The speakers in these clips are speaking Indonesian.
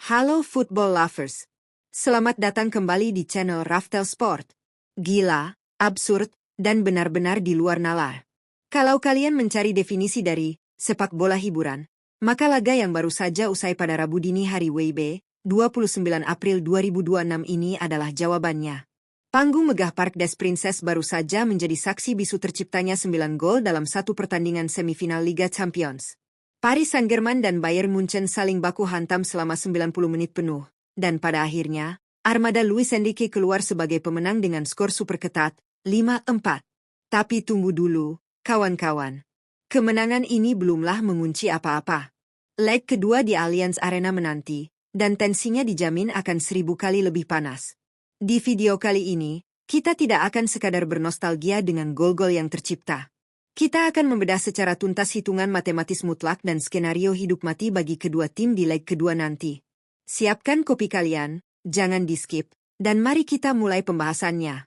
Halo football lovers. Selamat datang kembali di channel Raftel Sport. Gila, absurd, dan benar-benar di luar nalar. Kalau kalian mencari definisi dari sepak bola hiburan, maka laga yang baru saja usai pada Rabu dini hari WIB, 29 April 2026 ini adalah jawabannya. Panggung megah Parc des Princes baru saja menjadi saksi bisu terciptanya 9 gol dalam satu pertandingan semifinal Liga Champions. Paris Saint-Germain dan Bayern Munchen saling baku hantam selama 90 menit penuh, dan pada akhirnya, armada Luis Enrique keluar sebagai pemenang dengan skor super ketat, 5-4. Tapi tunggu dulu, kawan-kawan. Kemenangan ini belumlah mengunci apa-apa. Leg kedua di Allianz Arena menanti, dan tensinya dijamin akan 1000 kali lebih panas. Di video kali ini, kita tidak akan sekadar bernostalgia dengan gol-gol yang tercipta. Kita akan membedah secara tuntas hitungan matematis mutlak dan skenario hidup mati bagi kedua tim di leg kedua nanti. Siapkan kopi kalian, jangan di-skip, dan mari kita mulai pembahasannya.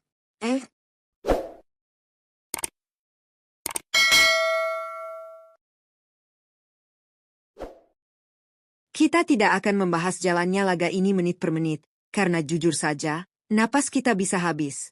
Kita tidak akan membahas jalannya laga ini menit per menit, karena jujur saja, napas kita bisa habis.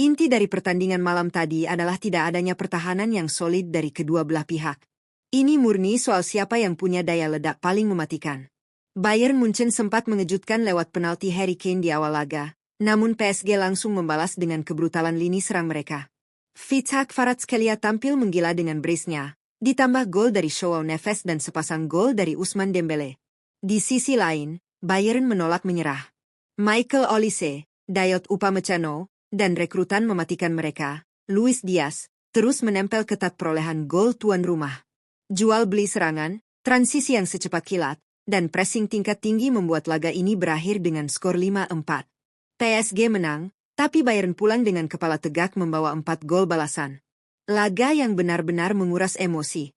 Inti dari pertandingan malam tadi adalah tidak adanya pertahanan yang solid dari kedua belah pihak. Ini murni soal siapa yang punya daya ledak paling mematikan. Bayern Munchen sempat mengejutkan lewat penalti Harry Kane di awal laga, namun PSG langsung membalas dengan kebrutalan lini serang mereka. Kvaratskhelia tampil menggila dengan brace-nya, ditambah gol dari Joao Neves dan sepasang gol dari Ousmane Dembele. Di sisi lain, Bayern menolak menyerah. Michael Olise, Dayot Upamecano, dan rekrutan mematikan mereka, Luis Diaz, terus menempel ketat perolehan gol tuan rumah. Jual beli serangan, transisi yang secepat kilat, dan pressing tingkat tinggi membuat laga ini berakhir dengan skor 5-4. PSG menang, tapi Bayern pulang dengan kepala tegak membawa 4 gol balasan. Laga yang benar-benar menguras emosi.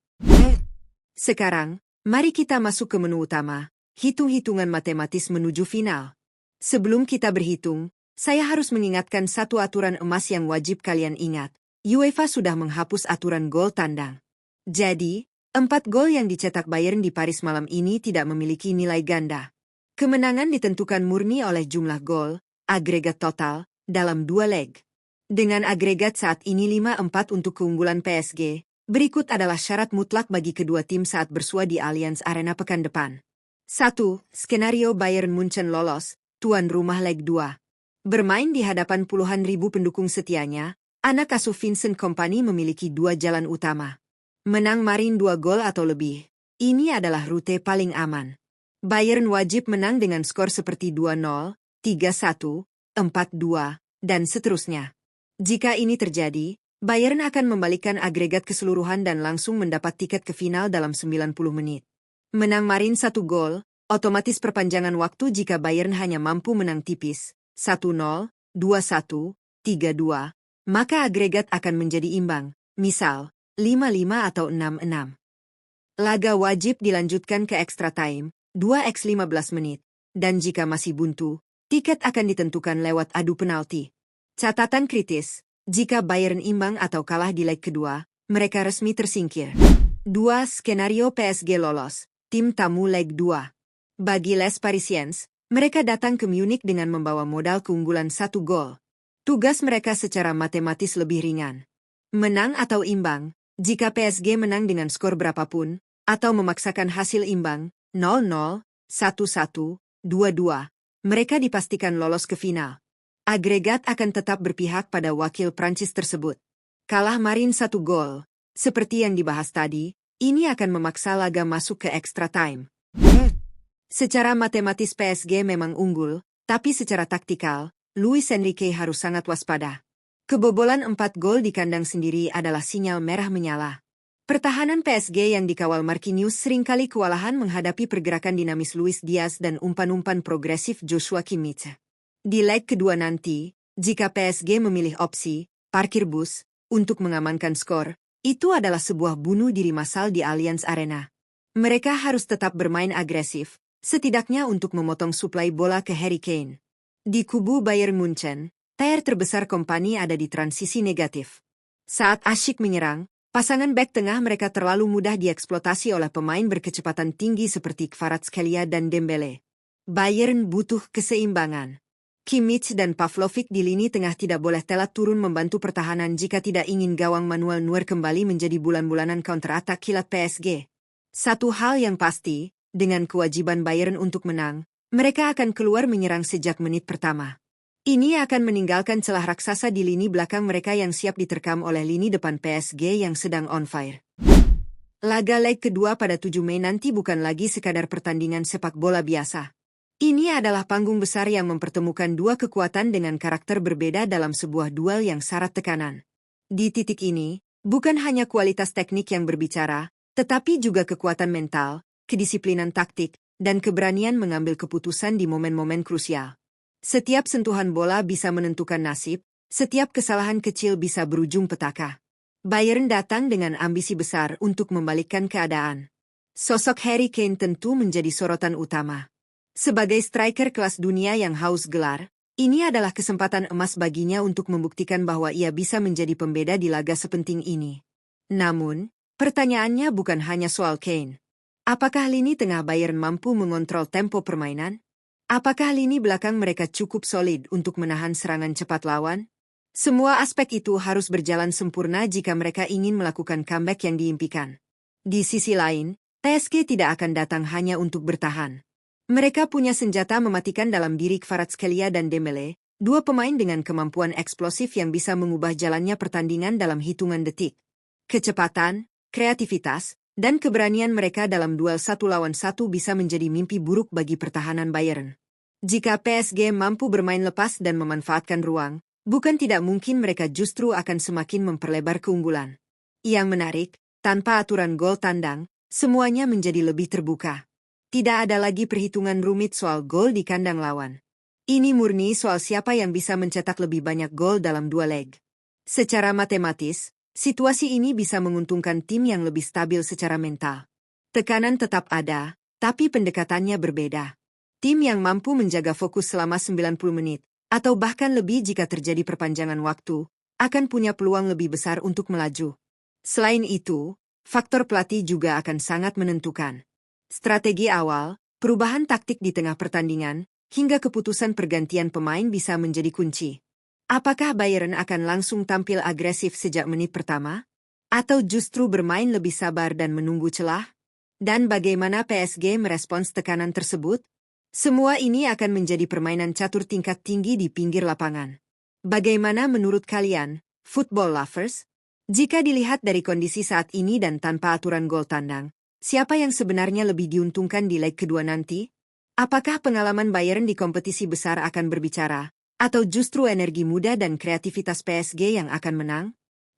Sekarang, mari kita masuk ke menu utama, hitung-hitungan matematis menuju final. Sebelum kita berhitung, saya harus mengingatkan satu aturan emas yang wajib kalian ingat. UEFA sudah menghapus aturan gol tandang. Jadi, 4 gol yang dicetak Bayern di Paris malam ini tidak memiliki nilai ganda. Kemenangan ditentukan murni oleh jumlah gol, agregat total, dalam 2 leg. Dengan agregat saat ini 5-4 untuk keunggulan PSG, berikut adalah syarat mutlak bagi kedua tim saat bersua di Allianz Arena pekan depan. 1. Skenario Bayern Munchen lolos, tuan rumah leg 2. Bermain di hadapan puluhan ribu pendukung setianya, anak asuh Vincent Kompany memiliki 2 jalan utama. Menang marin 2 gol atau lebih. Ini adalah rute paling aman. Bayern wajib menang dengan skor seperti 2-0, 3-1, 4-2, dan seterusnya. Jika ini terjadi, Bayern akan membalikan agregat keseluruhan dan langsung mendapat tiket ke final dalam 90 menit. Menang marin 1 gol, otomatis perpanjangan waktu jika Bayern hanya mampu menang tipis. 1-0, 2-1, 3-2, maka agregat akan menjadi imbang, misal 5-5 atau 6-6. Laga wajib dilanjutkan ke extra time, 2x15 menit, dan jika masih buntu, tiket akan ditentukan lewat adu penalti. Catatan kritis, jika Bayern imbang atau kalah di leg kedua, mereka resmi tersingkir. 2. Skenario PSG lolos, tim tamu leg 2. Bagi Les Parisiens, mereka datang ke Munich dengan membawa modal keunggulan 1 gol. Tugas mereka secara matematis lebih ringan. Menang atau imbang, jika PSG menang dengan skor berapapun, atau memaksakan hasil imbang, 0-0, 1-1, 2-2, mereka dipastikan lolos ke final. Agregat akan tetap berpihak pada wakil Prancis tersebut. Kalah marin 1 gol, seperti yang dibahas tadi, ini akan memaksa laga masuk ke extra time. Secara matematis PSG memang unggul, tapi secara taktikal, Luis Enrique harus sangat waspada. Kebobolan 4 gol di kandang sendiri adalah sinyal merah menyala. Pertahanan PSG yang dikawal Marquinhos seringkali kewalahan menghadapi pergerakan dinamis Luis Diaz dan umpan-umpan progresif Joshua Kimmich. Di leg kedua nanti, jika PSG memilih opsi, parkir bus, untuk mengamankan skor, itu adalah sebuah bunuh diri massal di Allianz Arena. Mereka harus tetap bermain agresif, setidaknya untuk memotong suplai bola ke Harry Kane. Di kubu Bayern Munchen, tier terbesar Kompany ada di transisi negatif. Saat asyik menyerang, pasangan bek tengah mereka terlalu mudah dieksploitasi oleh pemain berkecepatan tinggi seperti Kvaratskhelia dan Dembele. Bayern butuh keseimbangan. Kimmich dan Pavlovic di lini tengah tidak boleh telat turun membantu pertahanan jika tidak ingin gawang Manuel Neuer kembali menjadi bulan-bulanan counter-attack kilat PSG. Satu hal yang pasti, dengan kewajiban Bayern untuk menang, mereka akan keluar menyerang sejak menit pertama. Ini akan meninggalkan celah raksasa di lini belakang mereka yang siap diterkam oleh lini depan PSG yang sedang on fire. Laga leg kedua pada 7 Mei nanti bukan lagi sekadar pertandingan sepak bola biasa. Ini adalah panggung besar yang mempertemukan dua kekuatan dengan karakter berbeda dalam sebuah duel yang syarat tekanan. Di titik ini, bukan hanya kualitas teknik yang berbicara, tetapi juga kekuatan mental, kedisiplinan taktik, dan keberanian mengambil keputusan di momen-momen krusial. Setiap sentuhan bola bisa menentukan nasib, setiap kesalahan kecil bisa berujung petaka. Bayern datang dengan ambisi besar untuk membalikkan keadaan. Sosok Harry Kane tentu menjadi sorotan utama. Sebagai striker kelas dunia yang haus gelar, ini adalah kesempatan emas baginya untuk membuktikan bahwa ia bisa menjadi pembeda di laga sepenting ini. Namun, pertanyaannya bukan hanya soal Kane. Apakah lini tengah Bayern mampu mengontrol tempo permainan? Apakah lini belakang mereka cukup solid untuk menahan serangan cepat lawan? Semua aspek itu harus berjalan sempurna jika mereka ingin melakukan comeback yang diimpikan. Di sisi lain, PSG tidak akan datang hanya untuk bertahan. Mereka punya senjata mematikan dalam diri Kvaratskhelia dan Dembele, dua pemain dengan kemampuan eksplosif yang bisa mengubah jalannya pertandingan dalam hitungan detik. Kecepatan, kreativitas, dan keberanian mereka dalam duel 1 lawan 1 bisa menjadi mimpi buruk bagi pertahanan Bayern. Jika PSG mampu bermain lepas dan memanfaatkan ruang, bukan tidak mungkin mereka justru akan semakin memperlebar keunggulan. Yang menarik, tanpa aturan gol tandang, semuanya menjadi lebih terbuka. Tidak ada lagi perhitungan rumit soal gol di kandang lawan. Ini murni soal siapa yang bisa mencetak lebih banyak gol dalam dua leg. Secara matematis, situasi ini bisa menguntungkan tim yang lebih stabil secara mental. Tekanan tetap ada, tapi pendekatannya berbeda. Tim yang mampu menjaga fokus selama 90 menit, atau bahkan lebih jika terjadi perpanjangan waktu, akan punya peluang lebih besar untuk melaju. Selain itu, faktor pelatih juga akan sangat menentukan. Strategi awal, perubahan taktik di tengah pertandingan, hingga keputusan pergantian pemain bisa menjadi kunci. Apakah Bayern akan langsung tampil agresif sejak menit pertama? Atau justru bermain lebih sabar dan menunggu celah? Dan bagaimana PSG merespons tekanan tersebut? Semua ini akan menjadi permainan catur tingkat tinggi di pinggir lapangan. Bagaimana menurut kalian, football lovers? Jika dilihat dari kondisi saat ini dan tanpa aturan gol tandang, siapa yang sebenarnya lebih diuntungkan di leg kedua nanti? Apakah pengalaman Bayern di kompetisi besar akan berbicara, atau justru energi muda dan kreativitas PSG yang akan menang?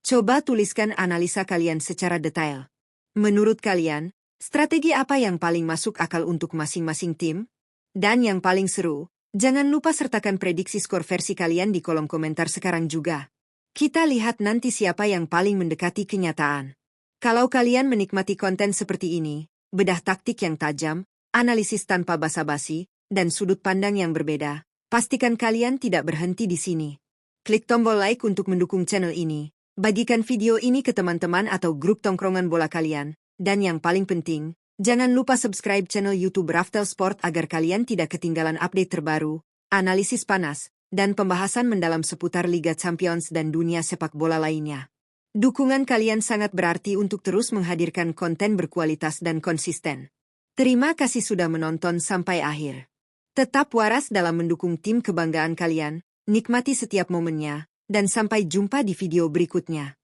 Coba tuliskan analisa kalian secara detail. Menurut kalian, strategi apa yang paling masuk akal untuk masing-masing tim? Dan yang paling seru, jangan lupa sertakan prediksi skor versi kalian di kolom komentar sekarang juga. Kita lihat nanti siapa yang paling mendekati kenyataan. Kalau kalian menikmati konten seperti ini, bedah taktik yang tajam, analisis tanpa basa-basi, dan sudut pandang yang berbeda, pastikan kalian tidak berhenti di sini. Klik tombol like untuk mendukung channel ini, bagikan video ini ke teman-teman atau grup tongkrongan bola kalian, dan yang paling penting, jangan lupa subscribe channel YouTube Raftel Sport agar kalian tidak ketinggalan update terbaru, analisis panas, dan pembahasan mendalam seputar Liga Champions dan dunia sepak bola lainnya. Dukungan kalian sangat berarti untuk terus menghadirkan konten berkualitas dan konsisten. Terima kasih sudah menonton sampai akhir. Tetap waras dalam mendukung tim kebanggaan kalian, nikmati setiap momennya, dan sampai jumpa di video berikutnya.